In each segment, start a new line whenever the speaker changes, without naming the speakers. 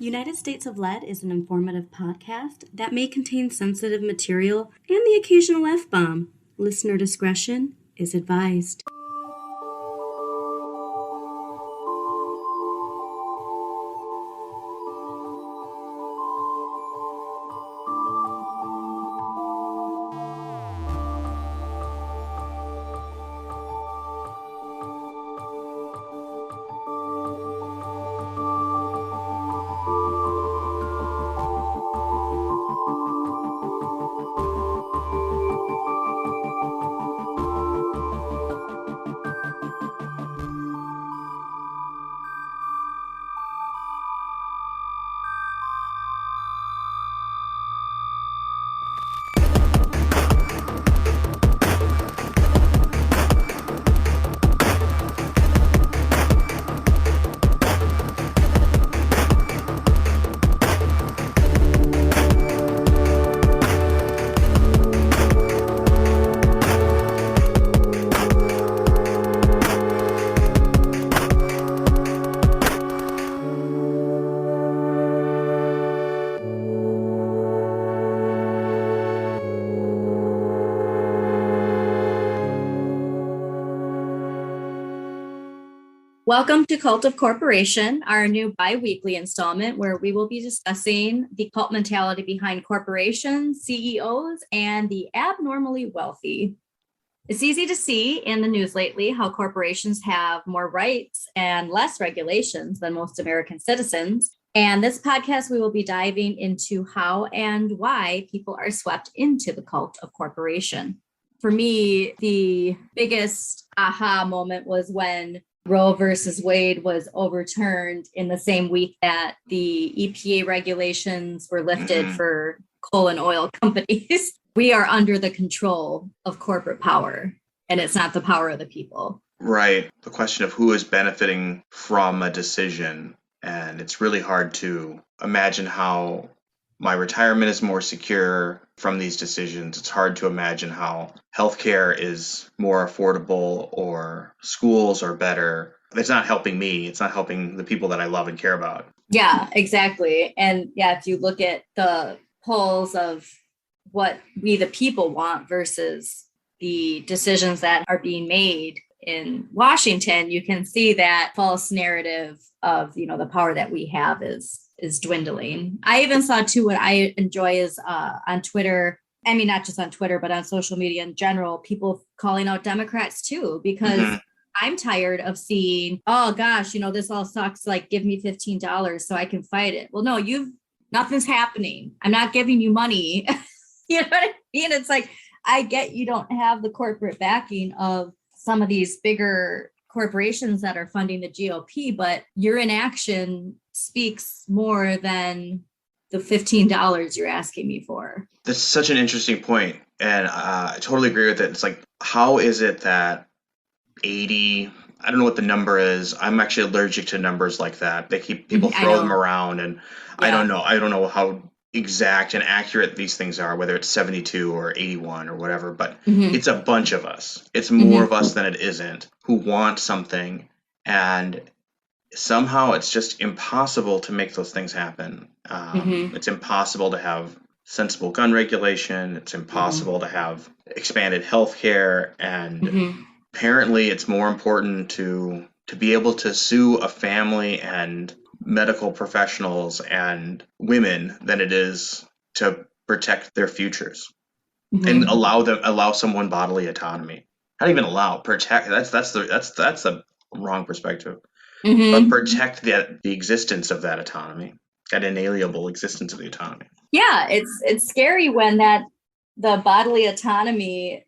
United States of Lead is an informative podcast that may contain sensitive material and the occasional F-bomb. Listener discretion is advised. Welcome to Cult of Corporation, our new biweekly installment where we will be discussing the cult mentality behind corporations, CEOs, and the abnormally wealthy. It's easy to see in the news lately how corporations have more rights and less regulations than most American citizens. And this podcast, we will be diving into how and why people are swept into the cult of corporation. For me, the biggest aha moment was when Roe versus Wade was overturned in the same week that the EPA regulations were lifted for coal and oil companies. We are under the control of corporate power, and it's not the power of the people.
Right. The question of who is benefiting from a decision. And it's really hard to imagine how my retirement is more secure from these decisions. It's hard to imagine how healthcare is more affordable or schools are better. It's not helping me. It's not helping the people that I love and care about.
Yeah, exactly. And yeah, if you look at the polls of what we the people want versus the decisions that are being made in Washington, you can see that false narrative of, the power that we have is dwindling. I even saw too, what I enjoy is on Twitter. I mean, not just on Twitter, but on social media in general, people calling out Democrats too, because I'm tired of seeing, oh gosh, this all sucks. Like, give me $15 so I can fight it. Well, no, nothing's happening. I'm not giving you money. You know what I mean? It's like, I get you don't have the corporate backing of some of these bigger corporations that are funding the GOP, but your inaction speaks more than the $15 you're asking me for.
That's such an interesting point, and I totally agree with it. It's like, how is it that 80, I don't know what the number is. I'm actually allergic to numbers like that. People throw them around, and yeah. I don't know how exact and accurate these things are, whether it's 72 or 81 or whatever, but it's a bunch of us. It's more of us than it isn't who want something, and somehow it's just impossible to make those things happen. It's impossible to have sensible gun regulation. It's impossible to have expanded healthcare, and apparently it's more important to be able to sue a family and medical professionals and women than it is to protect their futures and allow someone bodily autonomy. Not even protect. That's the wrong perspective. But protect the existence of that autonomy, that inalienable existence of the autonomy.
Yeah, it's scary when the bodily autonomy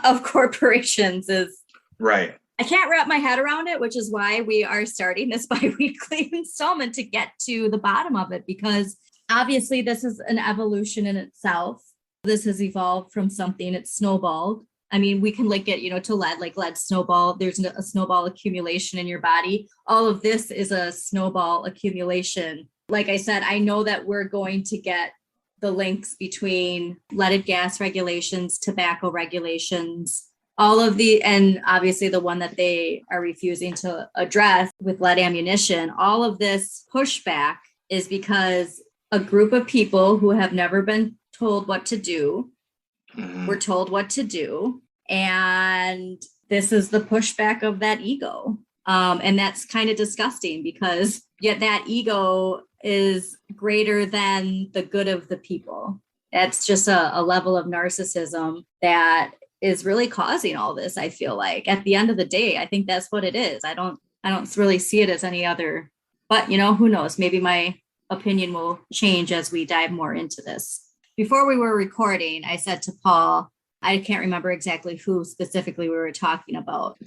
of corporations is
right.
I can't wrap my head around it, which is why we are starting this biweekly installment to get to the bottom of it, because obviously this is an evolution in itself. This has evolved from something, it's snowballed. I mean, we can link it, to lead, like lead snowball. There's a snowball accumulation in your body. All of this is a snowball accumulation. Like I said, I know that we're going to get the links between leaded gas regulations, tobacco regulations, and obviously the one that they are refusing to address with lead ammunition. All of this pushback is because a group of people who have never been told what to do were told what to do. And this is the pushback of that ego. And that's kind of disgusting because yet that ego is greater than the good of the people. That's just a level of narcissism that is really causing all this. I feel like at the end of the day, I think that's what it is. I don't really see it as any other, but who knows? Maybe my opinion will change as we dive more into this. Before we were recording, I said to Paul, I can't remember exactly who specifically we were talking about,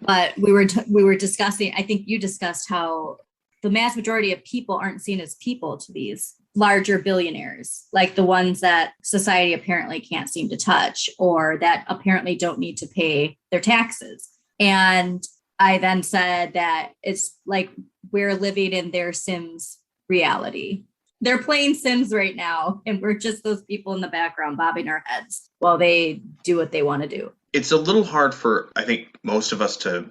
but we were discussing, I think you discussed how the mass majority of people aren't seen as people to these larger billionaires, like the ones that society apparently can't seem to touch or that apparently don't need to pay their taxes. And I then said that it's like we're living in their Sims reality. They're playing Sims right now, and we're just those people in the background bobbing our heads while they do what they want to do.
It's a little hard for, I think, most of us to,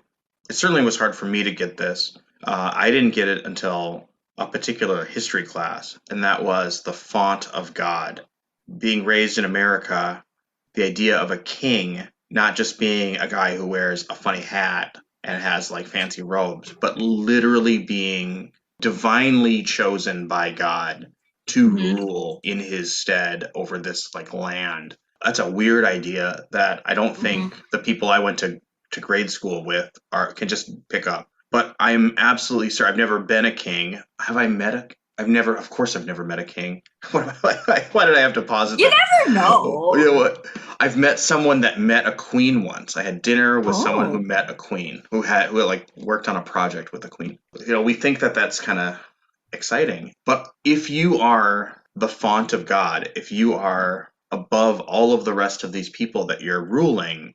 it certainly was hard for me to get this. I didn't get it until a particular history class, and that was the font of God. Being raised in America, the idea of a king not just being a guy who wears a funny hat and has like fancy robes, but literally being divinely chosen by God to rule in his stead over this like land. That's a weird idea that I don't think the people I went to grade school with can just pick up. But I'm absolutely certain. I've never been a king. Have I met a? Of course I've never met a king. Why did I have to pause it?
You never know.
You know what? I've met someone that met a queen once. I had dinner with someone who met a queen, who like worked on a project with a queen. We think that that's kind of exciting. But if you are the font of God, if you are above all of the rest of these people that you're ruling,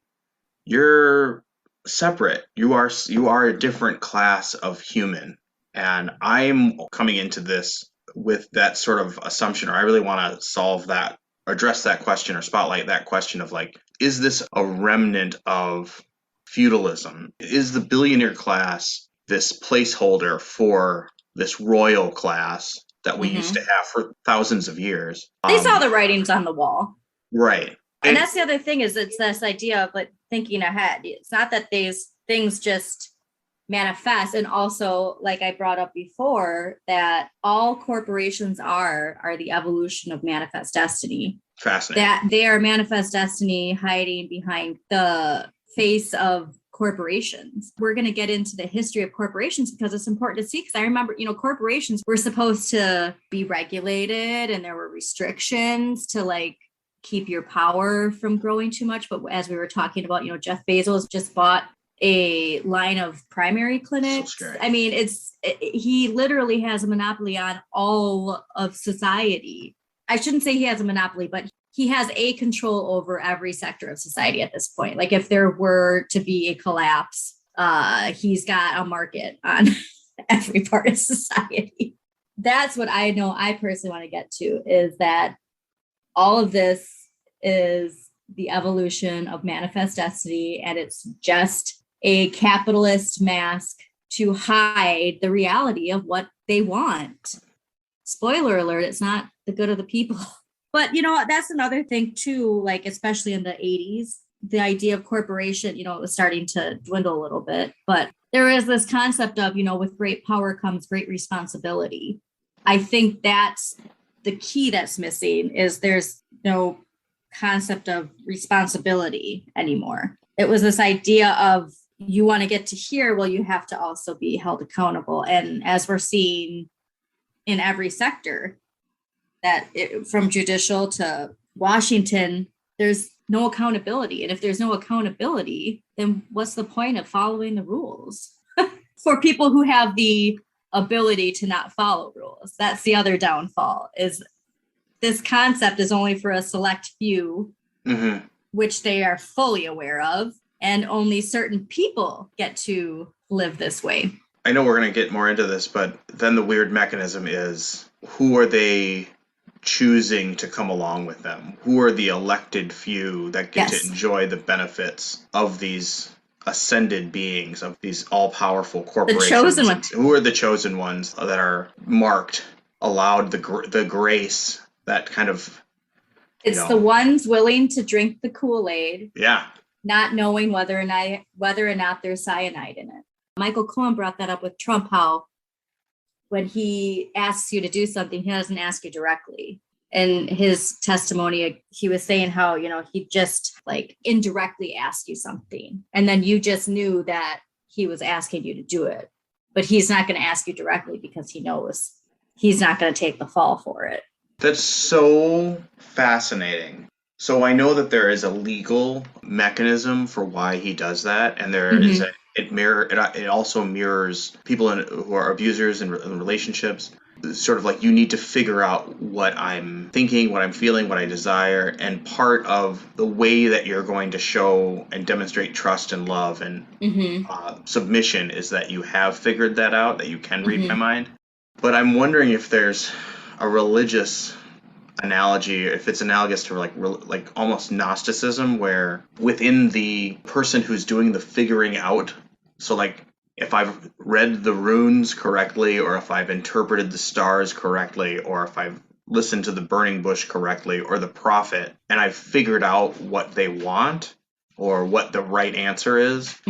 you're separate. You are a different class of human. And I'm coming into this with that sort of assumption, or I really want to address that question or spotlight that question of like, is this a remnant of feudalism? Is the billionaire class this placeholder for this royal class that we used to have for thousands of years?
They saw the writings on the wall.
Right.
And that's the other thing is it's this idea of like thinking ahead. It's not that these things just manifest. And also, like I brought up before, that all corporations are the evolution of manifest destiny.
Fascinating.
That they are manifest destiny hiding behind the face of corporations. We're going to get into the history of corporations because it's important to see. Because I remember, corporations were supposed to be regulated and there were restrictions to like keep your power from growing too much. But as we were talking about, Jeff Bezos just bought a line of primary clinics.
So
I mean, he literally has a monopoly on all of society. I shouldn't say he has a monopoly, but he has a control over every sector of society at this point. Like if there were to be a collapse, he's got a market on every part of society. That's what I know I personally want to get to, is that all of this is the evolution of manifest destiny, and it's just a capitalist mask to hide the reality of what they want. Spoiler alert, it's not the good of the people. But, that's another thing too, like, especially in the 80s, the idea of corporation, it was starting to dwindle a little bit. But there is this concept of, with great power comes great responsibility. I think that's the key that's missing, is there's no concept of responsibility anymore. It was this idea of, you want to get to here, well, you have to also be held accountable. And as we're seeing in every sector, that from judicial to Washington, there's no accountability. And if there's no accountability, then what's the point of following the rules? For people who have the ability to not follow rules. That's the other downfall, is this concept is only for a select few, which they are fully aware of, and only certain people get to live this way.
I know we're going to get more into this, but then the weird mechanism is, who are they choosing to come along with them? Who are the elected few that get to enjoy the benefits of these ascended beings, of these all-powerful corporations?
The chosen ones.
Who are the chosen ones that are marked allowed the grace, that kind of,
It's the ones willing to drink the Kool-Aid,
yeah,
not knowing whether or not there's cyanide in it. Michael Cohen brought that up with Trump, how when he asks you to do something, he doesn't ask you directly. In his testimony, he was saying how, he just like indirectly asked you something, and then you just knew that he was asking you to do it. But he's not going to ask you directly because he knows he's not going to take the fall for it.
That's so fascinating. So I know that there is a legal mechanism for why he does that, and there is it also mirrors people who are abusers in relationships. Sort of like, you need to figure out what I'm thinking, what I'm feeling, what I desire, and part of the way that you're going to show and demonstrate trust and love and submission is that you have figured that out, that you can read my mind. But I'm wondering if there's a religious analogy, if it's analogous to like almost Gnosticism, where within the person who's doing the figuring out, so like if I've read the runes correctly, or if I've interpreted the stars correctly, or if I've listened to the burning bush correctly, or the prophet, and I've figured out what they want or what the right answer is,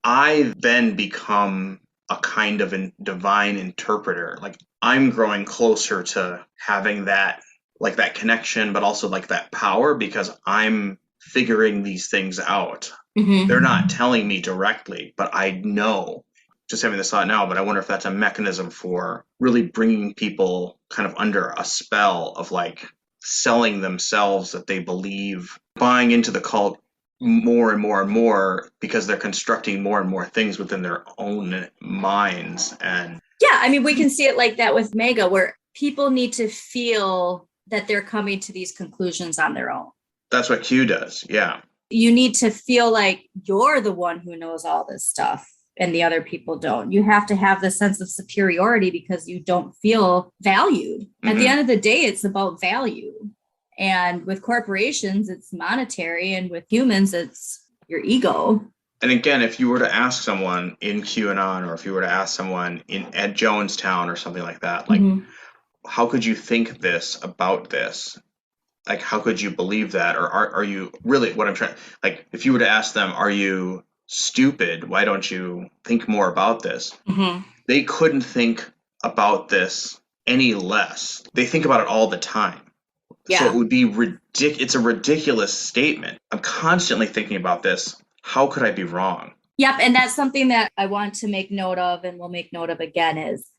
I then become a kind of divine interpreter. Like, I'm growing closer to having that, like that connection, but also like that power, because I'm figuring these things out. They're not telling me directly, but I know. Just having this thought now, but I wonder if that's a mechanism for really bringing people kind of under a spell of like selling themselves, that they believe, buying into the cult more and more and more, because they're constructing more and more things within their own minds. And
yeah, I mean, we can see it like that with MAGA, where people need to feel that they're coming to these conclusions on their own.
That's what Q does. Yeah.
You need to feel like you're the one who knows all this stuff and the other people don't. You have to have the sense of superiority because you don't feel valued. At the end of the day, it's about value. And with corporations, it's monetary. And with humans, it's your ego.
And again, if you were to ask someone in QAnon, or if you were to ask someone at Jonestown or something like that, like, how could you think this about this? Like, how could you believe that? Or are you really, what I'm trying, like, if you were to ask them, are you stupid? Why don't you think more about this? They couldn't think about this any less. They think about it all the time. Yeah. So it would be it's a ridiculous statement. I'm constantly thinking about this. How could I be wrong?
Yep. And that's something that I want to make note of, and we'll make note of again, is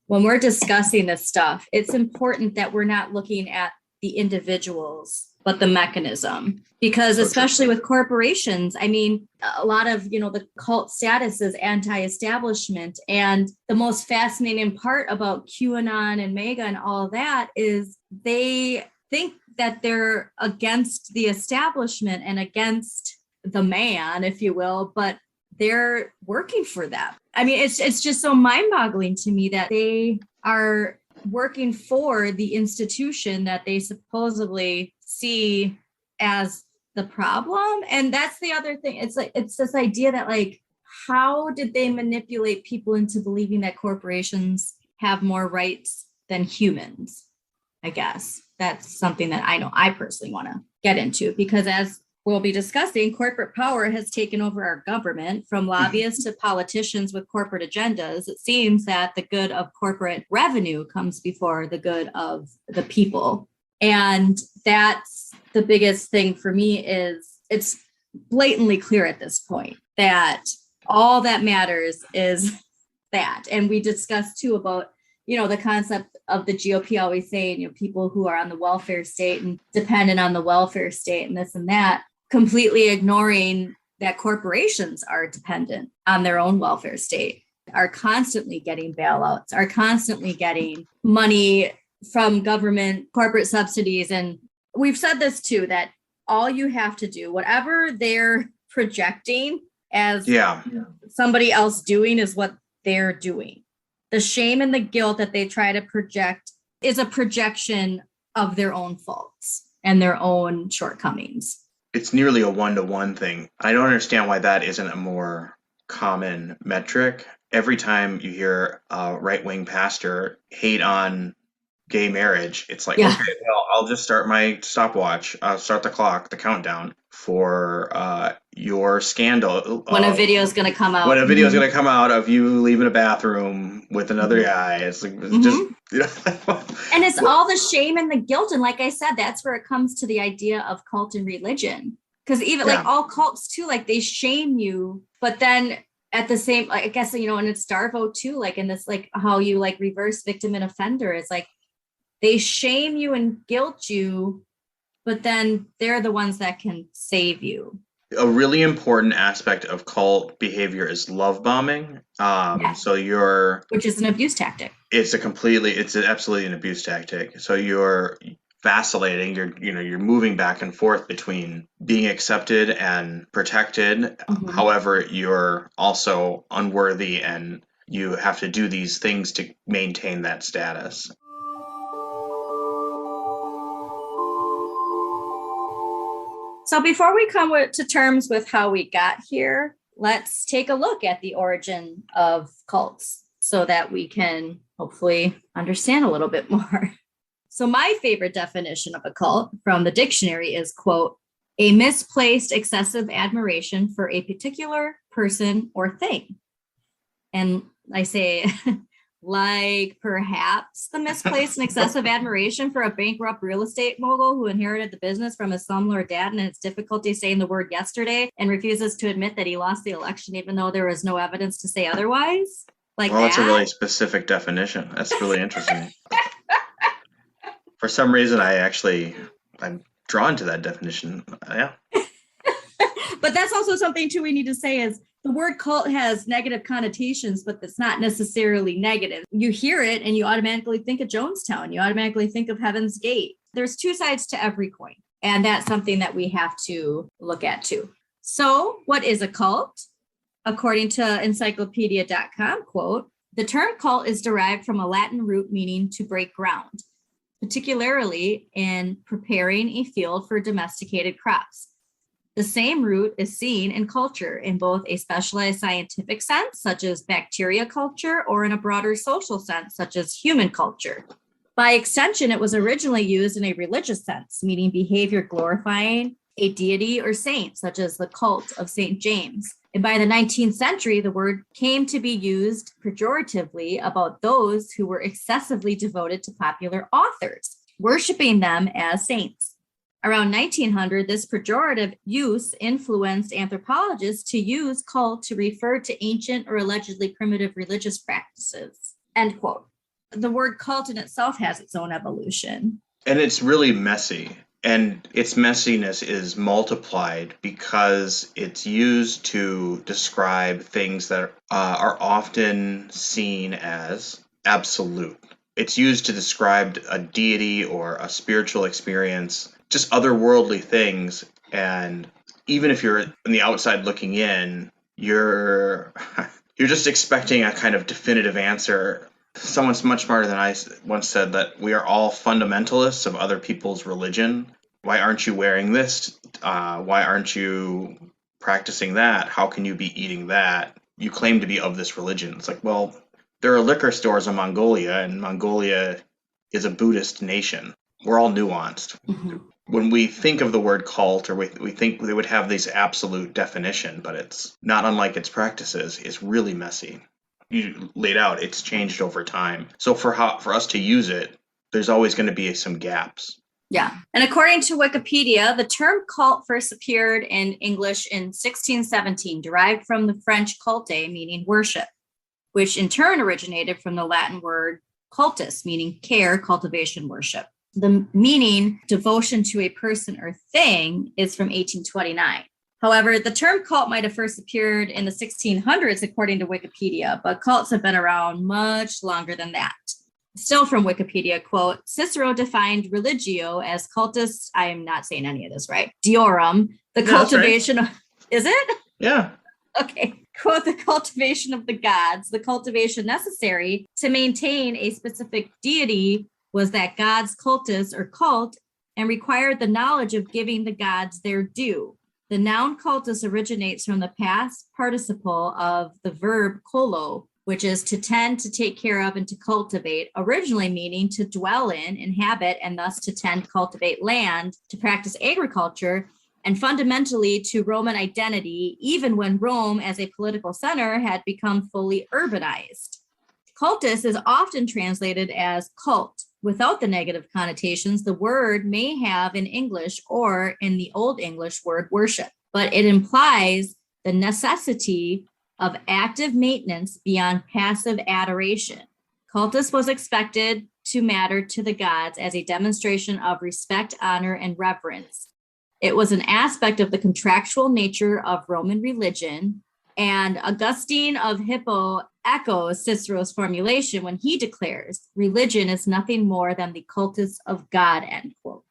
when we're discussing this stuff, it's important that we're not looking at the individuals, but the mechanism. Because especially with corporations, I mean, a lot of, the cult status is anti-establishment. And the most fascinating part about QAnon and MAGA and all of that is they think that they're against the establishment and against the man, if you will, but they're working for them. I mean, it's just so mind-boggling to me that they are working for the institution that they supposedly see as the problem. And that's the other thing. It's like, it's this idea that, like, how did they manipulate people into believing that corporations have more rights than humans? I guess that's something that I know I personally want to get into, because as we'll be discussing, corporate power has taken over our government, from lobbyists to politicians with corporate agendas. It seems that the good of corporate revenue comes before the good of the people. And that's the biggest thing for me, is it's blatantly clear at this point that all that matters is that. And we discussed too about, the concept of the GOP always saying, people who are on the welfare state and dependent on the welfare state and this and that, completely ignoring that corporations are dependent on their own welfare state, are constantly getting bailouts, are constantly getting money from government, corporate subsidies. And we've said this too, that all you have to do, whatever they're projecting as somebody else doing, is what they're doing. The shame and the guilt that they try to project is a projection of their own faults and their own shortcomings.
It's nearly a one-to-one thing. I don't understand why that isn't a more common metric. every time you hear a right-wing pastor hate on gay marriage, it's like,
Yeah.
okay, well, I'll just start my stopwatch, start the clock, the countdown for your scandal
When a video is going to come
when
out.
a video is going to come out of you leaving a bathroom with another guy. It's like, it's just, you know.
And it's all the shame and the guilt. And like I said, that's where it comes to the idea of cult and religion. Because even like
Yeah.
all cults too, like they shame you, but then at the same, like I guess, you know, and it's Darvo too, like in this, like how you like reverse victim and offender is like they shame you and guilt you, but then they're the ones that can save you.
A really important aspect of cult behavior is love bombing.
Yeah.
So you're
Which is an abuse tactic.
Absolutely an abuse tactic. So you're vacillating, you're moving back and forth between being accepted and protected.
Mhm.
However, you're also unworthy and you have to do these things to maintain that status.
So before we come to terms with how we got here, let's take a look at the origin of cults so that we can hopefully understand a little bit more. So my favorite definition of a cult from the dictionary is, quote, a misplaced excessive admiration for a particular person or thing. And I say, like perhaps the misplaced and excessive admiration for a bankrupt real estate mogul who inherited the business from his slumlord dad and has difficulty saying the word yesterday and refuses to admit that he lost the election, even though there is no evidence to say otherwise. Like
Well, that's a really
that.
specific definition. That's really interesting. For some reason, I'm drawn to that definition. Yeah.
But that's also something too we need to say is the word cult has negative connotations, but it's not necessarily negative. You hear it and you automatically think of Jonestown. You automatically think of Heaven's Gate. There's two sides to every coin. And that's something that we have to look at too. So what is a cult? According to encyclopedia.com, quote, the term cult is derived from a Latin root meaning to break ground, particularly in preparing a field for domesticated crops. The same root is seen in culture in both a specialized scientific sense, such as bacteria culture, or in a broader social sense, such as human culture. By extension, it was originally used in a religious sense, meaning behavior glorifying a deity or saint, such as the cult of St. James. And by the 19th century, the word came to be used pejoratively about those who were excessively devoted to popular authors, worshiping them as saints. Around 1900, this pejorative use influenced anthropologists to use cult to refer to ancient or allegedly primitive religious practices. End quote. The word cult in itself has its own evolution.
And it's really messy. And its messiness is multiplied because it's used to describe things that are often seen as absolute. It's used to describe a deity or a spiritual experience, just otherworldly things. And even if you're on the outside looking in, you're you're just expecting a kind of definitive answer. Someone much smarter than I once said that we are all fundamentalists of other people's religion. Why aren't you wearing this? Why aren't you practicing that? How can you be eating that? You claim to be of this religion. It's like, well, there are liquor stores in Mongolia, and Mongolia is a Buddhist nation. We're all nuanced.
Mm-hmm.
When we think of the word cult, or we think they would have this absolute definition, but it's not unlike its practices. It's really messy. You laid out, it's changed over time. So for us to use it, there's always going to be some gaps.
Yeah. And according to Wikipedia, the term cult first appeared in English in 1617, derived from the French culte, meaning worship, which in turn originated from the Latin word cultus, meaning care, cultivation, worship. The meaning devotion to a person or thing is from 1829. However, the term cult might have first appeared in the 1600s, according to Wikipedia, but cults have been around much longer than that. Still from Wikipedia, quote, Cicero defined religio as cultus, I am not saying any of this right, diorum, the cultivation of, is it?
Yeah.
Okay, quote, the cultivation of the gods, the cultivation necessary to maintain a specific deity was that God's cultus or cult and required the knowledge of giving the gods their due. The noun cultus originates from the past participle of the verb colo, which is to tend, to take care of, and to cultivate, originally meaning to dwell in, inhabit, and thus to tend, cultivate land, to practice agriculture, and fundamentally to Roman identity, even when Rome as a political center had become fully urbanized. Cultus is often translated as cult. Without the negative connotations, the word may have in English or in the Old English word worship, but it implies the necessity of active maintenance beyond passive adoration. Cultus was expected to matter to the gods as a demonstration of respect, honor, and reverence. It was an aspect of the contractual nature of Roman religion, and Augustine of Hippo echoes Cicero's formulation when he declares, religion is nothing more than the cultus of God, end quote.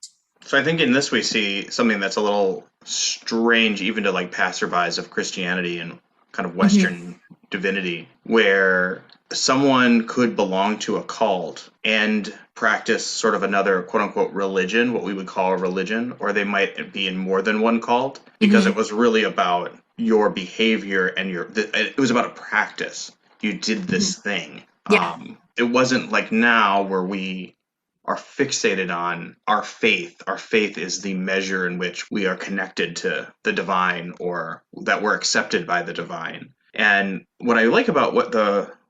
So I think in this we see something that's a little strange even to like passerbys of Christianity and kind of Western divinity, where someone could belong to a cult and practice sort of another quote unquote religion, what we would call a religion, or they might be in more than one cult because it was really about your behavior and it was about a practice. You did this thing.
Yeah.
It wasn't like now where we are fixated on our faith. Our faith is the measure in which we are connected to the divine or that we're accepted by the divine. And what I like about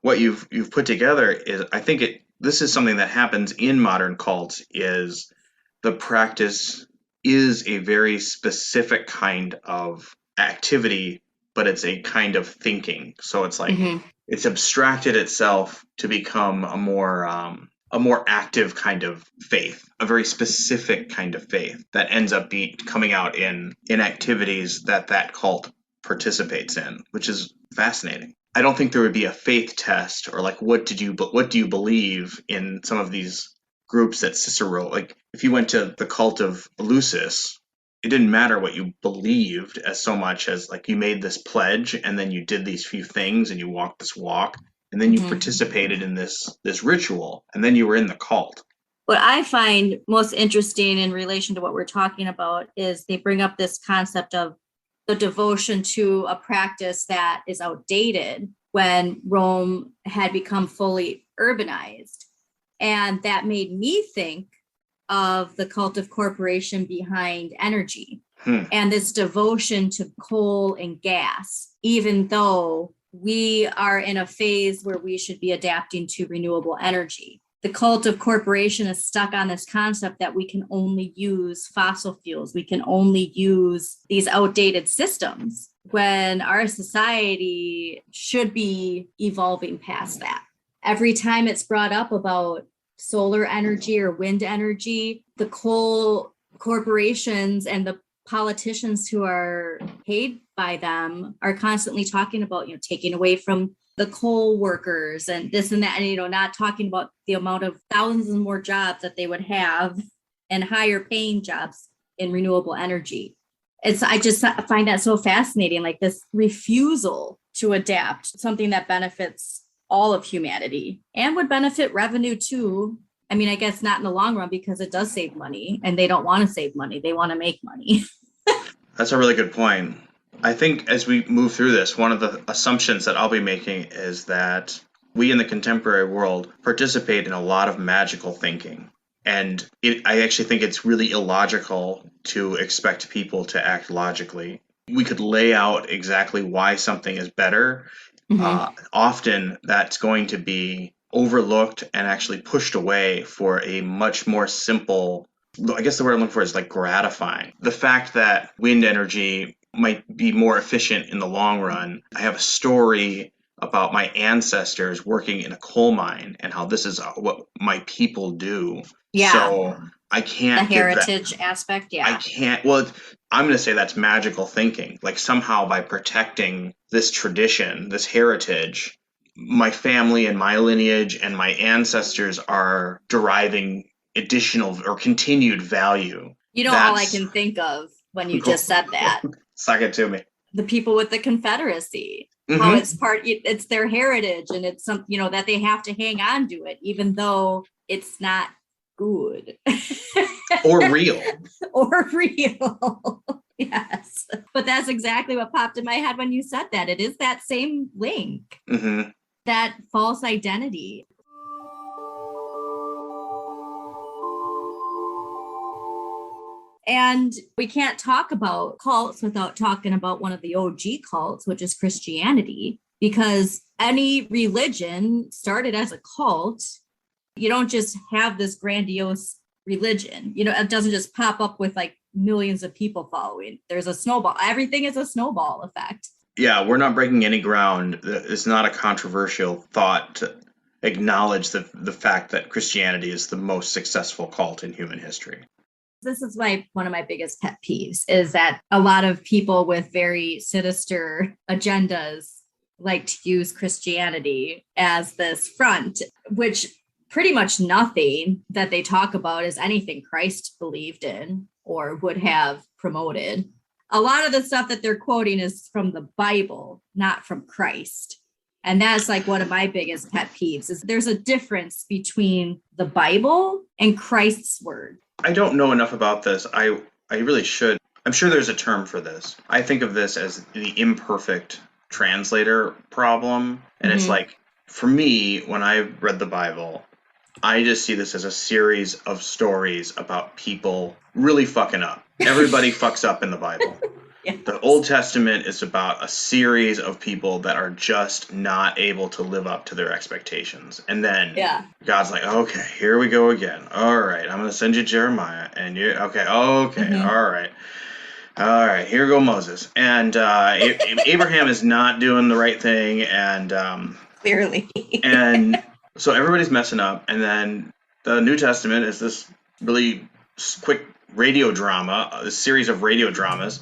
what you've put together is I think this is something that happens in modern cults is the practice is a very specific kind of activity, but it's a kind of thinking. So it's like it's abstracted itself to become a more active kind of faith, a very specific kind of faith that ends up coming out in activities that cult participates in, which is fascinating. I don't think there would be a faith test or like what do you believe in some of these groups that Cicero, like if you went to the cult of Eleusis, it didn't matter what you believed as so much as like you made this pledge and then you did these few things and you walked this walk and then you participated in this ritual and then you were in the cult.
What I find most interesting in relation to what we're talking about is they bring up this concept of the devotion to a practice that is outdated when Rome had become fully urbanized. And that made me think of the cult of corporation behind energy and this devotion to coal and gas, even though we are in a phase where we should be adapting to renewable energy. The cult of corporation is stuck on this concept that we can only use fossil fuels. We can only use these outdated systems when our society should be evolving past that. Every time it's brought up about solar energy or wind energy, the coal corporations and the politicians who are paid by them are constantly talking about, taking away from the coal workers and this and that, and, not talking about the amount of thousands and more jobs that they would have and higher paying jobs in renewable energy. I just find that so fascinating, like this refusal to adapt, something that benefits all of humanity and would benefit revenue too. I mean, I guess not in the long run because it does save money and they don't want to save money. They want to make money.
That's a really good point. I think as we move through this, one of the assumptions that I'll be making is that we in the contemporary world participate in a lot of magical thinking. And I actually think it's really illogical to expect people to act logically. We could lay out exactly why something is better. Often that's going to be overlooked and actually pushed away for a much more simple, I guess the word I'm looking for is like gratifying. The fact that wind energy might be more efficient in the long run. I have a story about my ancestors working in a coal mine and how this is what my people do.
Yeah.
So I can't
the heritage aspect. Yeah.
I can't. Well, I'm going to say that's magical thinking. Like somehow by protecting this tradition, this heritage, my family and my lineage and my ancestors are deriving additional or continued value.
All I can think of when you just said that.
Suck it to me.
The people with the Confederacy, how it's their heritage and it's something, that they have to hang on to it, even though it's not good.
Or real.
Or real. Yes. But that's exactly what popped in my head when you said that. It is that same link. that false identity. And we can't talk about cults without talking about one of the OG cults, which is Christianity, because any religion started as a cult. You don't just have this grandiose religion. It doesn't just pop up with like millions of people following. There's a snowball. Everything is a snowball effect.
Yeah, we're not breaking any ground. It's not a controversial thought to acknowledge the fact that Christianity is the most successful cult in human history.
This is one of my biggest pet peeves is that a lot of people with very sinister agendas like to use Christianity as this front, which pretty much nothing that they talk about is anything Christ believed in or would have promoted. A lot of the stuff that they're quoting is from the Bible, not from Christ. And that's like one of my biggest pet peeves is there's a difference between the Bible and Christ's word.
I don't know enough about this. I really should. I'm sure there's a term for this. I think of this as the imperfect translator problem. And it's like, for me, when I read the Bible, I just see this as a series of stories about people really fucking up. Everybody fucks up in the Bible. Yes. The Old Testament is about a series of people that are just not able to live up to their expectations. And then God's like, okay, here we go again. All right, I'm going to send you Jeremiah. And you, okay, all right. All right, here go Moses. And Abraham is not doing the right thing. And
clearly.
And so everybody's messing up. And then the New Testament is this really quick radio drama, a series of radio dramas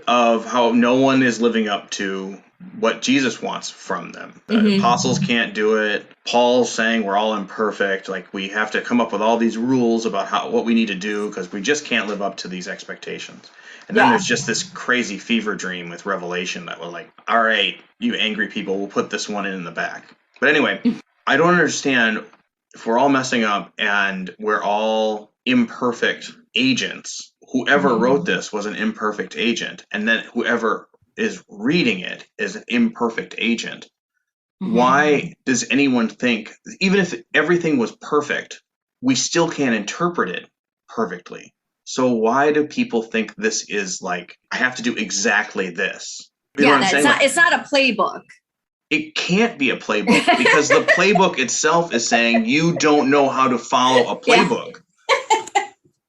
of how no one is living up to what Jesus wants from them. The apostles can't do it. Paul's saying we're all imperfect. Like we have to come up with all these rules about what we need to do because we just can't live up to these expectations. And then there's just this crazy fever dream with Revelation that we're like, all right, you angry people, we'll put this one in the back. But anyway, I don't understand if we're all messing up and we're all imperfect agents. Whoever wrote this was an imperfect agent, and then whoever is reading it is an imperfect agent. Why does anyone think, even if everything was perfect, we still can't interpret it perfectly? So why do people think this is like, I have to do exactly this? You know what I'm saying?
It's not a playbook.
It can't be a playbook because the playbook itself is saying you don't know how to follow a playbook.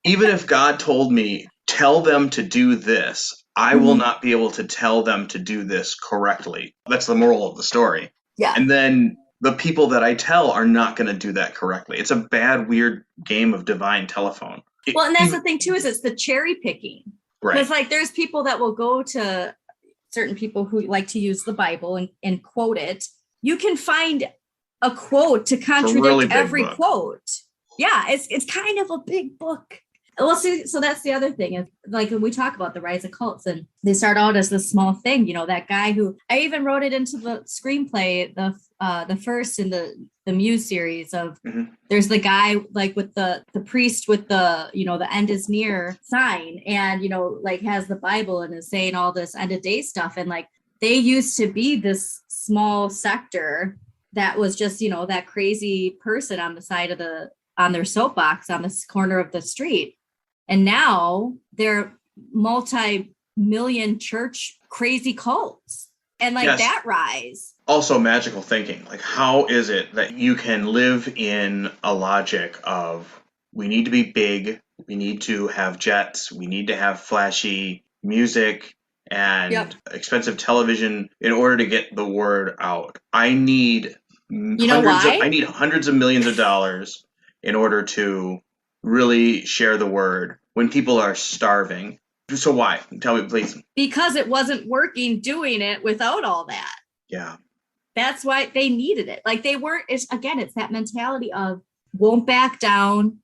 Even if God told me, tell them to do this, I will not be able to tell them to do this correctly. That's the moral of the story.
Yeah.
And then the people that I tell are not going to do that correctly. It's a bad, weird game of divine telephone.
Well, and that's the thing, too, is it's the cherry picking.
Right.
Because, like, there's people that will go to certain people who like to use the Bible and quote it. You can find a quote to contradict really every quote. Yeah, it's kind of a big book. Well, so that's the other thing is like when we talk about the rise of cults and they start out as this small thing, that guy who I even wrote it into the screenplay, the first in the Muse series of there's the guy like with the priest with the, the end is near sign and, like has the Bible and is saying all this end of day stuff. And like they used to be this small sector that was just, that crazy person on the side of on their soapbox on this corner of the street. And now they're multi-million church crazy cults and like that rise.
Also magical thinking. Like, how is it that you can live in a logic of we need to be big, we need to have jets, we need to have flashy music and expensive television in order to get the word out. I need hundreds of millions of dollars in order to really share the word when people are starving. So why? Tell me, please.
Because it wasn't working doing it without all that.
Yeah.
That's why they needed it. Like they weren't, it's that mentality of won't back down.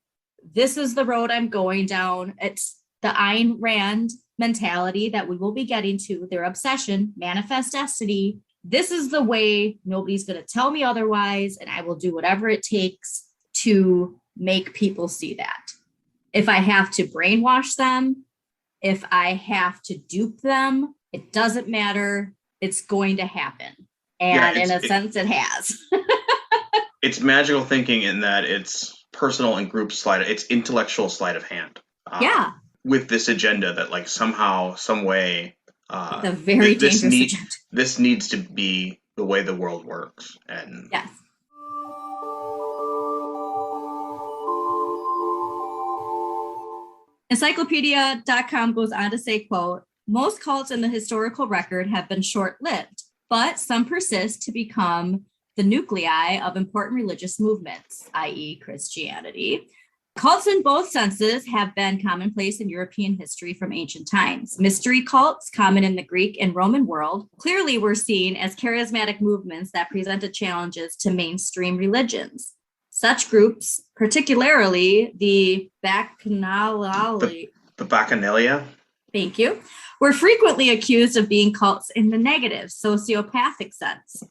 This is the road I'm going down. It's the Ayn Rand mentality that we will be getting to, their obsession, manifest destiny. This is the way. Nobody's going to tell me otherwise. And I will do whatever it takes to make people see that. If I have to brainwash them, if I have to dupe them, it doesn't matter. It's going to happen. And in a sense, it has.
It's magical thinking in that it's personal and group it's intellectual sleight of hand.
Yeah.
With this agenda that like somehow, some way,
the very dangerous agenda.
This needs to be the way the world works. And
yes. Encyclopedia.com goes on to say, quote, most cults in the historical record have been short-lived, but some persist to become the nuclei of important religious movements, i.e. Christianity. Cults in both senses have been commonplace in European history from ancient times. Mystery cults, common in the Greek and Roman world, clearly were seen as charismatic movements that presented challenges to mainstream religions. Such groups, particularly the Bacchanalia, thank you, were frequently accused of being cults in the negative, sociopathic sense.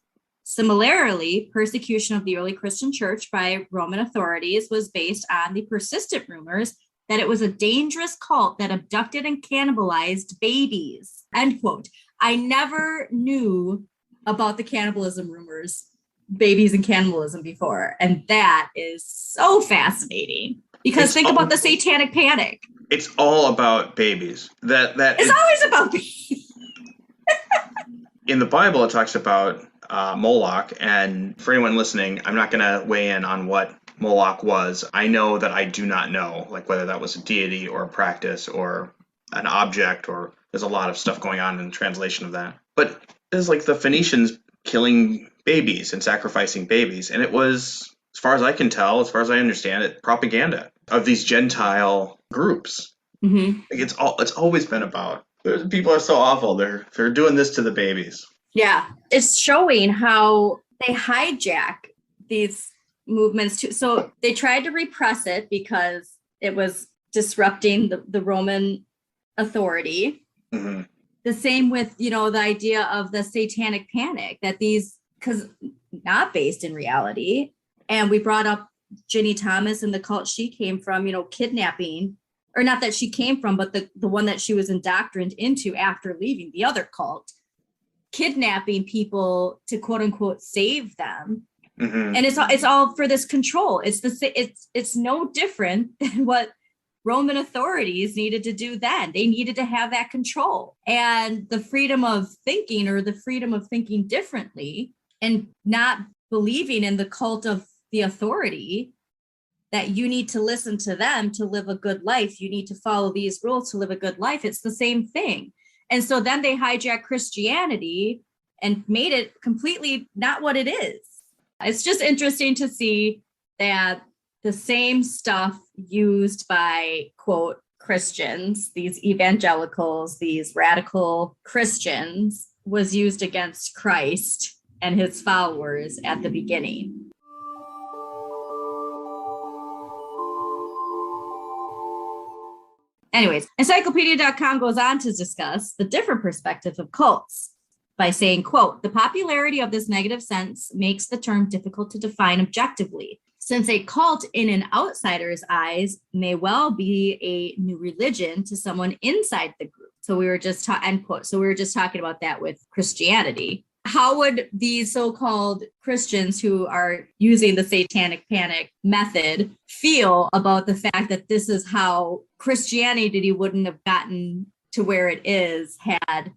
Similarly, persecution of the early Christian church by Roman authorities was based on the persistent rumors that it was a dangerous cult that abducted and cannibalized babies. End quote. I never knew about the cannibalism rumors, babies and cannibalism before. And that is so fascinating because think about the satanic panic.
It's all about babies.
It's always about babies.
In the Bible, it talks about Moloch, and for anyone listening, I'm not going to weigh in on what Moloch was. I know that I do not know, like whether that was a deity or a practice or an object, or there's a lot of stuff going on in the translation of that. But there's like the Phoenicians killing babies and sacrificing babies, and it was, as far as I can tell, as far as I understand it, propaganda of these Gentile groups.
Mm-hmm.
Like it's always been about. People are so awful. They're doing this to the babies.
Yeah, it's showing how they hijack these movements too. So they tried to repress it because it was disrupting the Roman authority.
Mm-hmm.
The same with, the idea of the satanic panic, that these, because not based in reality. And we brought up Ginny Thomas and the cult she came from, kidnapping, or not that she came from, but the one that she was indoctrined into after leaving the other cult. Kidnapping people to quote unquote save them.
Mm-hmm.
And it's all for this control. It's no different than what Roman authorities needed to do then. They needed to have that control and the freedom of thinking, or the freedom of thinking differently and not believing in the cult of the authority, that you need to listen to them to live a good life. You need to follow these rules to live a good life. It's the same thing. And so then they hijacked Christianity and made it completely not what it is. It's just interesting to see that the same stuff used by, quote, Christians, these evangelicals, these radical Christians, was used against Christ and his followers at the beginning. Anyways, encyclopedia.com goes on to discuss the different perspective of cults by saying, quote, the popularity of this negative sense makes the term difficult to define objectively, since a cult in an outsider's eyes may well be a new religion to someone inside the group. So we were just end quote. So we were just talking about that with Christianity. How would these so-called Christians who are using the satanic panic method feel about the fact that this is how Christianity wouldn't have gotten to where it is had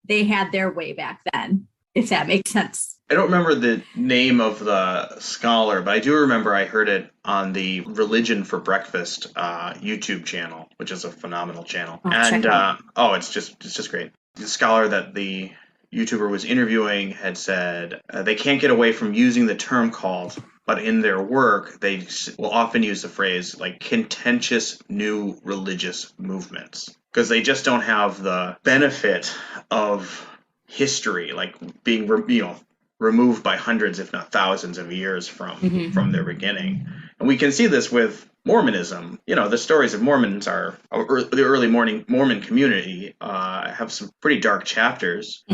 they had their way back then, if that makes sense?
I don't remember the name of the scholar, but I do remember I heard it on the Religion for Breakfast YouTube channel, which is a phenomenal channel. It's just great. The scholar that the YouTuber was interviewing had said they can't get away from using the term cult, but in their work, they will often use the phrase like contentious new religious movements, because they just don't have the benefit of history, like being, removed by hundreds, if not thousands of years from their beginning. And we can see this with Mormonism. The stories of Mormons the early Mormon community have some pretty dark chapters,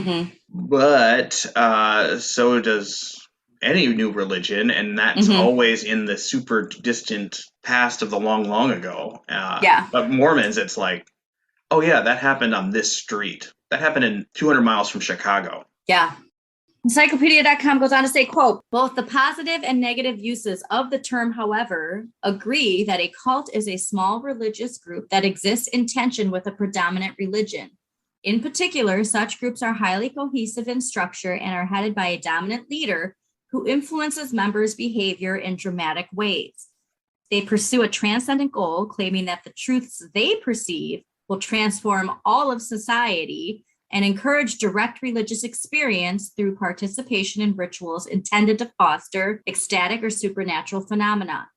but so does any new religion, and that's always in the super distant past of the long, long ago. But Mormons, it's like, oh yeah, that happened on this street. That happened in 200 miles from Chicago.
Yeah. Encyclopedia.com goes on to say, quote, both the positive and negative uses of the term, however, agree that a cult is a small religious group that exists in tension with a predominant religion. In particular, such groups are highly cohesive in structure and are headed by a dominant leader who influences members' behavior in dramatic ways. They pursue a transcendent goal, claiming that the truths they perceive will transform all of society and encourage direct religious experience through participation in rituals intended to foster ecstatic or supernatural phenomena.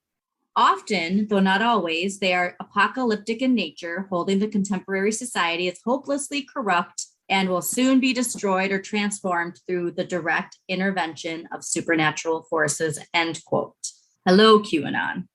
Often, though not always, they are apocalyptic in nature, holding the contemporary society as hopelessly corrupt and will soon be destroyed or transformed through the direct intervention of supernatural forces, end quote. Hello, QAnon.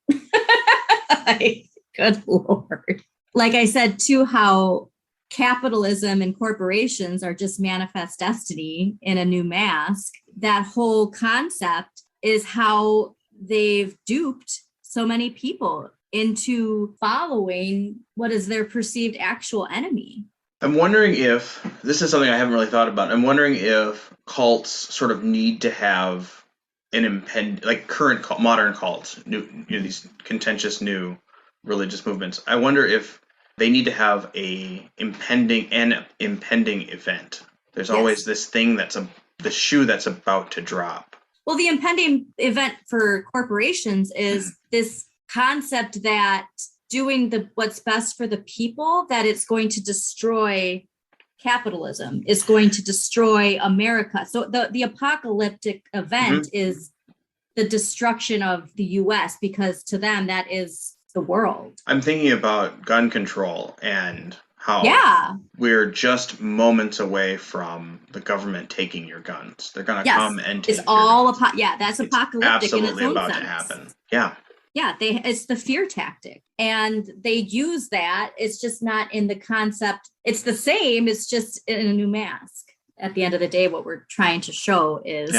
Good Lord. Like I said, too, how capitalism and corporations are just manifest destiny in a new mask. That whole concept is how they've duped so many people into following what is their perceived actual enemy.
I'm wondering if this is something I haven't really thought about. I'm wondering if cults sort of need to have an modern cults, these contentious new religious movements. I wonder if they need to have an impending event. There's always this thing the shoe that's about to drop.
Well, the impending event for corporations is this concept that doing what's best for the people, that it's going to destroy capitalism, is going to destroy America. So the apocalyptic event is the destruction of the US, because to them that is the world.
I'm thinking about gun control and how we're just moments away from the government taking your guns. They're going to come and take
it's all
guns.
That's apocalyptic in its own
about
sense.
to happen. Yeah.
Yeah, it's the fear tactic, and they use that. It's just not in the concept. It's the same. It's just in a new mask. At the end of the day, what we're trying to show is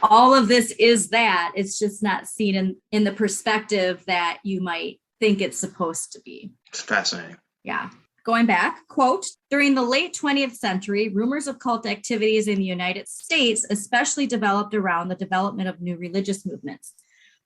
all of this is that. It's just not seen in the perspective that you might think it's supposed to be.
It's fascinating.
Yeah. Going back, quote, during the late 20th century, rumors of cult activities in the United States especially developed around the development of new religious movements.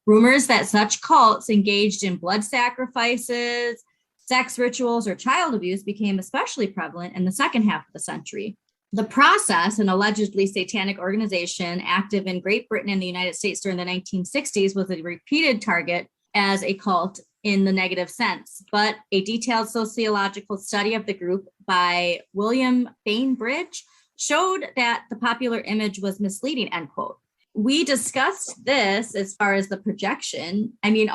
Rumors that such cults engaged in blood sacrifices, sex rituals, or child abuse became especially prevalent in the second half of the century. The Process, an allegedly satanic organization active in Great Britain and the United States during the 1960s, was a repeated target as a cult in the negative sense, but a detailed sociological study of the group by William Bainbridge showed that the popular image was misleading, end quote. We discussed this as far as the projection. I mean,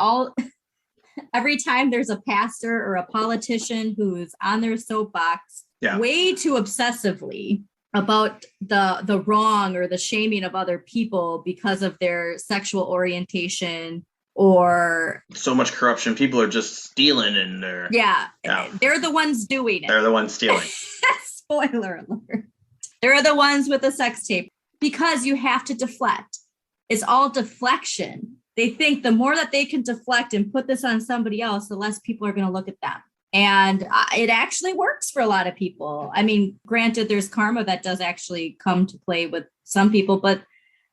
every time there's a pastor or a politician who's on their soapbox way too obsessively about the wrong or the shaming of other people because of their sexual orientation, or
so much corruption. People are just stealing and
they're the ones doing it.
They're the ones stealing.
Spoiler alert. They're the ones with the sex tape, because you have to deflect. It's all deflection. They think the more that they can deflect and put this on somebody else, the less people are going to look at them. And it actually works for a lot of people. I mean, granted, there's karma that does actually come to play with some people, but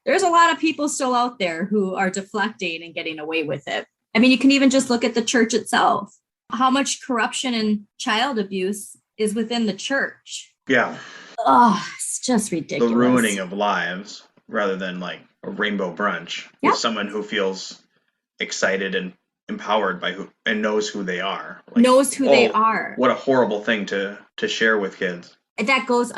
there's a lot of people still out there who are deflecting and getting away with it. I mean, you can even just look at the church itself. How much corruption and child abuse is within the church?
Yeah.
Oh, it's just ridiculous.
The ruining of lives rather than like a rainbow brunch with someone who feels excited and empowered by and knows who they are.
Knows who they are.
What a horrible thing to share with kids.
And that goes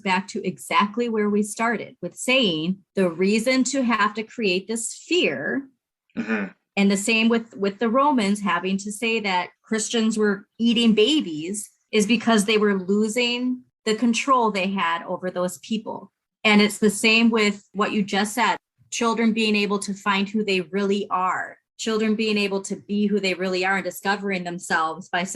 back to exactly where we started with saying the reason to have to create this fear. Mm-hmm. And the same with the Romans having to say that Christians were eating babies is because they were losing the control they had over those people. And it's the same with what you just said, children being able to find who they really are, children being able to be who they really are and discovering themselves by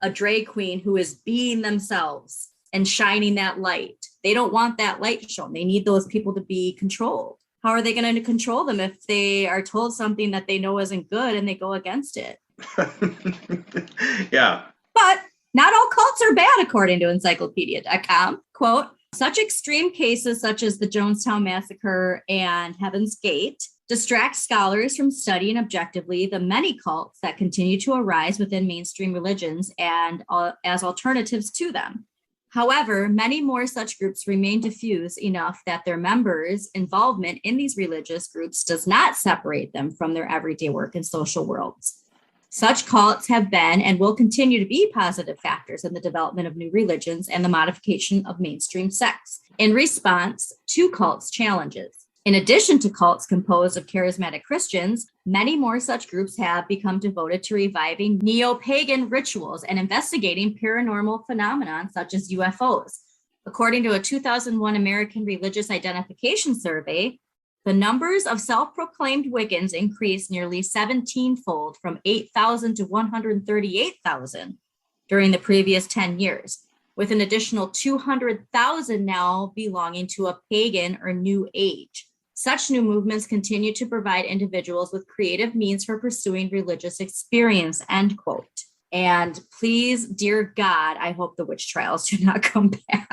a drag queen who is being themselves and shining that light. They don't want that light shown. They need those people to be controlled. How are they going to control them if they are told something that they know isn't good and they go against it?
Yeah.
But not all cults are bad, according to encyclopedia.com. Quote, Such extreme cases such as the Jonestown Massacre and Heaven's Gate distract scholars from studying objectively the many cults that continue to arise within mainstream religions and as alternatives to them. However, many more such groups remain diffuse enough that their members' involvement in these religious groups does not separate them from their everyday work and social worlds. Such cults have been and will continue to be positive factors in the development of new religions and the modification of mainstream sects in response to cults' challenges. In addition to cults composed of charismatic Christians, many more such groups have become devoted to reviving neo-pagan rituals and investigating paranormal phenomena such as UFOs. According to a 2001 American Religious Identification Survey, the numbers of self-proclaimed Wiccans increased nearly 17-fold from 8,000 to 138,000 during the previous 10 years, with an additional 200,000 now belonging to a pagan or new age. Such new movements continue to provide individuals with creative means for pursuing religious experience, end quote. And please, dear God, I hope the witch trials do not come back.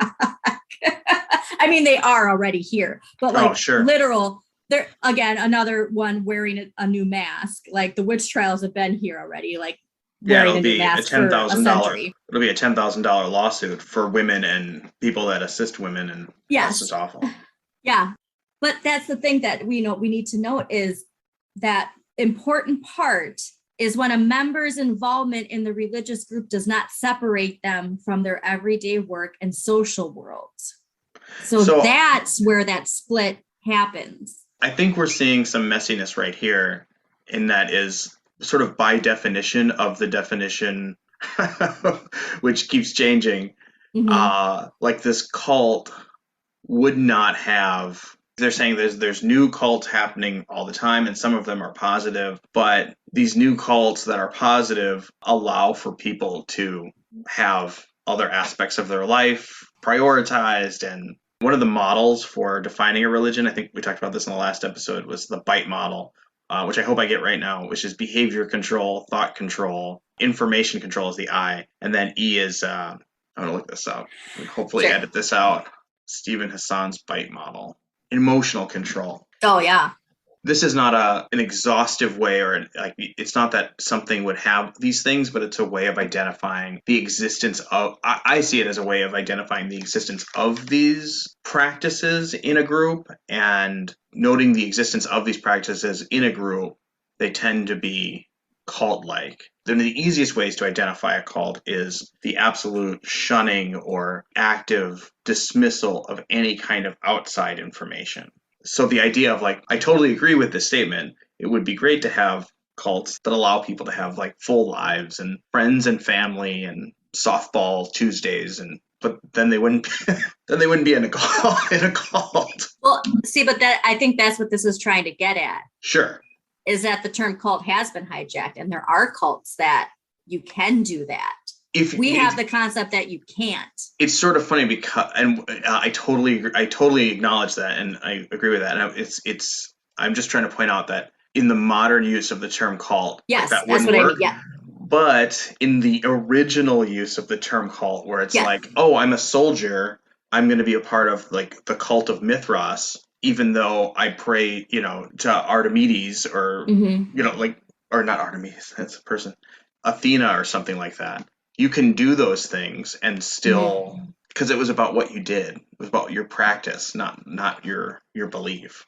I mean, they are already here, but like literal, there again, another one wearing a new mask. Like the witch trials have been here already. Like
it'll be a $10,000. It'll be a $10,000 lawsuit for women and people that assist women, and that's just awful.
Yeah, but that's the thing that we need to know is that important part is when a member's involvement in the religious group does not separate them from their everyday work and social worlds. So that's where that split happens.
I think we're seeing some messiness right here, and that is sort of by definition of the definition, which keeps changing. Mm-hmm. Like this cult would not have. They're saying there's new cults happening all the time, and some of them are positive, but these new cults that are positive allow for people to have other aspects of their life prioritized. And one of the models for defining a religion, I think we talked about this in the last episode, was the BITE model, which I hope I get right now, which is behavior control, thought control, information control is the I, and then E is, I'm going to look this up and hopefully edit this out, Stephen Hassan's BITE model. Emotional control.
Oh, yeah.
This is not an exhaustive way, or like it's not that something would have these things, but it's a way of identifying the existence of, I see it as a way of identifying the existence of these practices in a group, and noting the existence of these practices in a group, they tend to be cult-like. Then the easiest ways to identify a cult is the absolute shunning or active dismissal of any kind of outside information. So the idea of like, I totally agree with this statement. It would be great to have cults that allow people to have like full lives and friends and family and softball Tuesdays, but then they wouldn't be in a cult.
Well, see, but I think that's what this is trying to get at.
Sure.
Is that the term cult has been hijacked, and there are cults that you can do that. We have the concept that you can't. It's
sort of funny because, and I totally acknowledge that, and I agree with that. And I'm just trying to point out that in the modern use of the term cult,
yes,
that
that's what
work.
I mean. Yeah.
But in the original use of the term cult, where it's like, oh, I'm a soldier, I'm going to be a part of like the cult of Mithras, even though I pray, to Artemis or, or not Artemis, that's a person, Athena or something like that. You can do those things and still, because it was about what you did. It was about your practice, not your belief,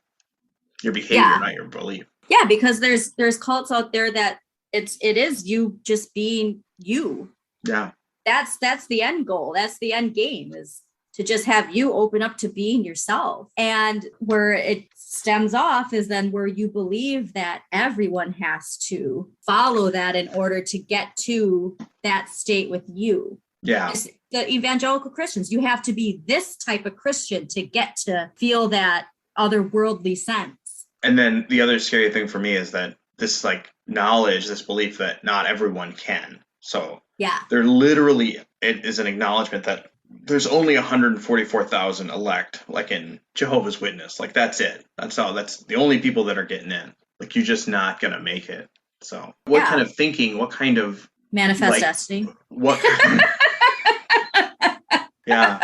your behavior, not your belief.
Yeah, because there's cults out there that it is you just being you.
Yeah.
That's the end goal. That's the end game, is to just have you open up to being yourself. And where it stems off is then where you believe that everyone has to follow that in order to get to that state with you.
Yeah.
It's the evangelical Christians, you have to be this type of Christian to get to feel that otherworldly sense.
And then the other scary thing for me is that this like knowledge, this belief that not everyone can. So there literally, it is an acknowledgement that there's only 144,000 elect, like in Jehovah's Witness. Like that's it. That's the only people that are getting in. Like you're just not going to make it. So what kind of thinking, what kind of
manifest destiny?
What? Yeah.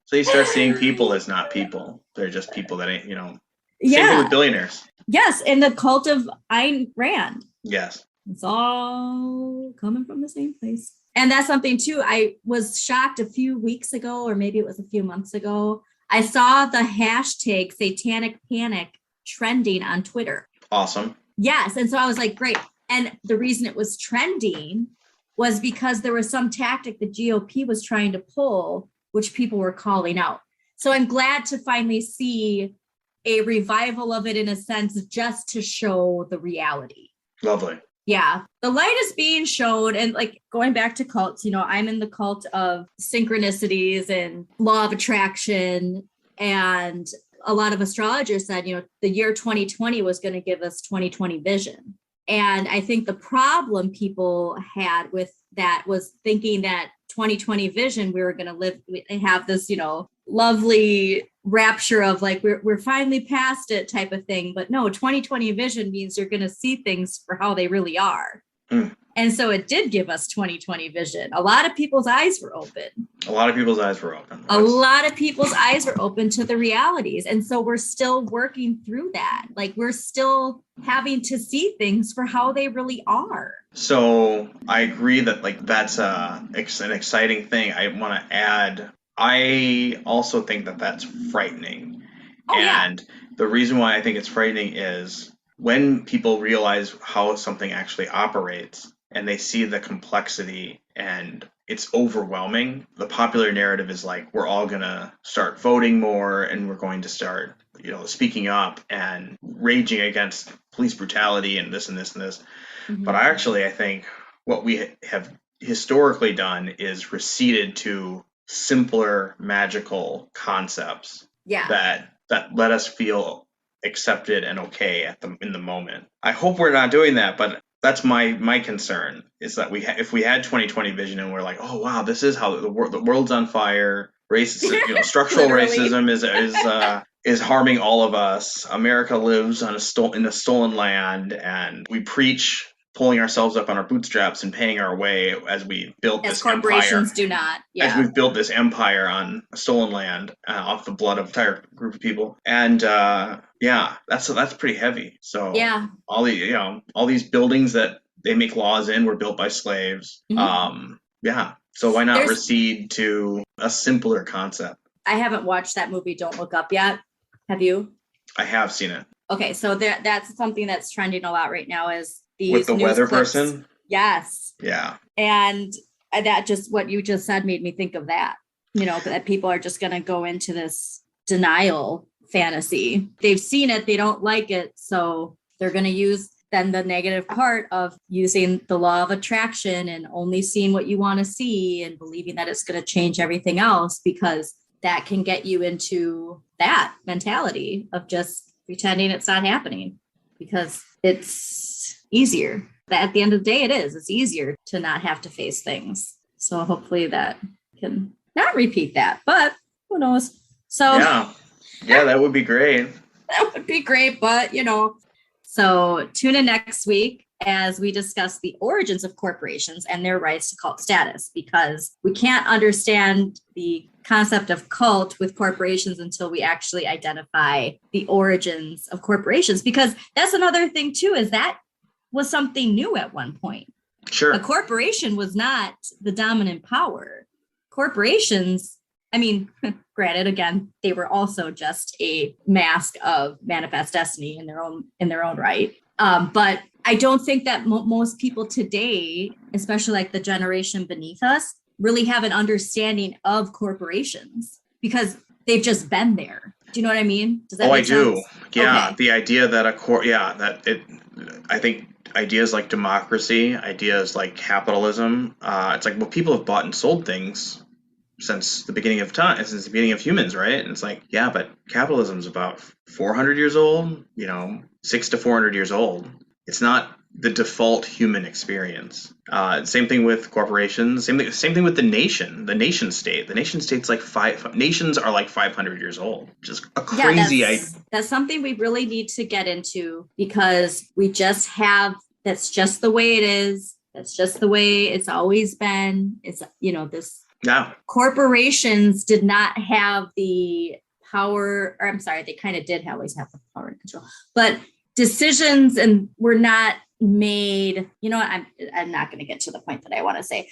So you start seeing people as not people. They're just people that ain't, Same thing
Yeah.
with billionaires.
Yes. And the cult of Ayn Rand.
Yes.
It's all coming from the same place. And that's something too. I was shocked a few weeks ago, or maybe it was a few months ago. I saw the hashtag satanic panic trending on Twitter.
Awesome.
Yes. And so I was like, great. And the reason it was trending was because there was some tactic the GOP was trying to pull, which people were calling out. So I'm glad to finally see a revival of it, in a sense, just to show the reality.
Lovely.
Yeah, the light is being shown. And like going back to cults, I'm in the cult of synchronicities and law of attraction. And a lot of astrologers said, the year 2020 was going to give us 2020 vision. And I think the problem people had with that was thinking that 2020 vision, we were going to have this, lovely rapture of like, we're finally past it type of thing. But no, 2020 vision means you're going to see things for how they really are.
Mm.
And so it did give us 2020 vision. A lot of people's eyes were open.
A lot of people's eyes were open.
A lot of people's eyes were open to the realities. And so we're still working through that. Like we're still having to see things for how they really are.
So I agree that like that's an exciting thing. I want to add, I also think that that's frightening. And the reason why I think it's frightening is when people realize how something actually operates and they see the complexity and it's overwhelming, the popular narrative is like, we're all going to start voting more and we're going to start, speaking up and raging against police brutality and this and this and this. Mm-hmm. But I think what we have historically done is receded to simpler magical concepts that let us feel accepted and okay in the moment. I hope we're not doing that, but that's my concern is that if we had 2020 vision and we're like, oh wow, this is how the world's on fire, racism, structural racism is harming all of us. America lives on in a stolen land, and we preach pulling ourselves up on our bootstraps and paying our way as we built this empire. As
corporations do not. Yeah.
As we've built this empire on stolen land off the blood of an entire group of people. And that's pretty heavy. So all these buildings that they make laws in were built by slaves. Mm-hmm. So why not recede to a simpler concept?
I haven't watched that movie Don't Look Up yet. Have you?
I have seen it.
Okay, so that's something that's trending a lot right now is these
with the weather
clips.
Person?
Yes.
Yeah.
And that just what you just said made me think of that, that people are just going to go into this denial fantasy. They've seen it. They don't like it. So they're going to use then the negative part of using the law of attraction and only seeing what you want to see and believing that it's going to change everything else, because that can get you into that mentality of just pretending it's not happening because it's easier. At the end of the day, it's easier to not have to face things. So hopefully that can not repeat that, but who knows? So
yeah, that would be great.
That would be great, but so tune in next week as we discuss the origins of corporations and their rights to cult status, because we can't understand the concept of cult with corporations until we actually identify the origins of corporations, because that's another thing too, is that was something new at one point.
Sure.
A corporation was not the dominant power. Corporations, I mean, granted, again, they were also just a mask of manifest destiny in their own right. But I don't think that most people today, especially like the generation beneath us, really have an understanding of corporations because they've just been there. Do you know what I mean? Does that make sense?
I do. Yeah. Okay. The idea that I think ideas like democracy, ideas like capitalism, it's like, well, people have bought and sold things since the beginning of time, since the beginning of humans, right? And it's like, yeah, but capitalism is about 400 years old, 6 to 400 years old. It's not the default human experience. Same thing with corporations. Same thing with the nation state. The nation state's like nations are like 500 years old. Just a crazy idea.
That's something we really need to get into, because we just have, that's just the way it is. That's just the way it's always been. It's, this
Yeah.
Corporations did not have the power, or I'm sorry, they kind of did always have the power and control, but decisions and were not made. You know what? I'm not going to get to the point that I want to say.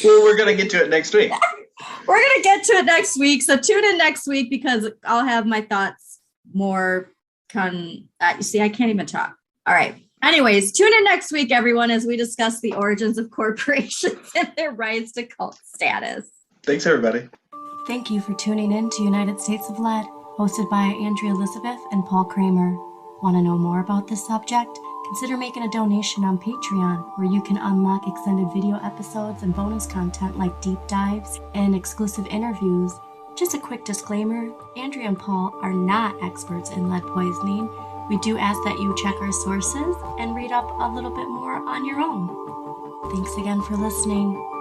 Well, we're going to get to it next week.
We're going to get to it next week. So tune in next week because I'll have my thoughts more. You see, I can't even talk. All right. Anyways, tune in next week, everyone, as we discuss the origins of corporations and their rise to cult status.
Thanks, everybody.
Thank you for tuning in to United States of Lead, hosted by Andrea Elizabeth and Paul Kramer. Want to know more about this subject? Consider making a donation on Patreon, where you can unlock extended video episodes and bonus content like deep dives and exclusive interviews. Just a quick disclaimer, Andrea and Paul are not experts in lead poisoning. We do ask that you check our sources and read up a little bit more on your own. Thanks again for listening.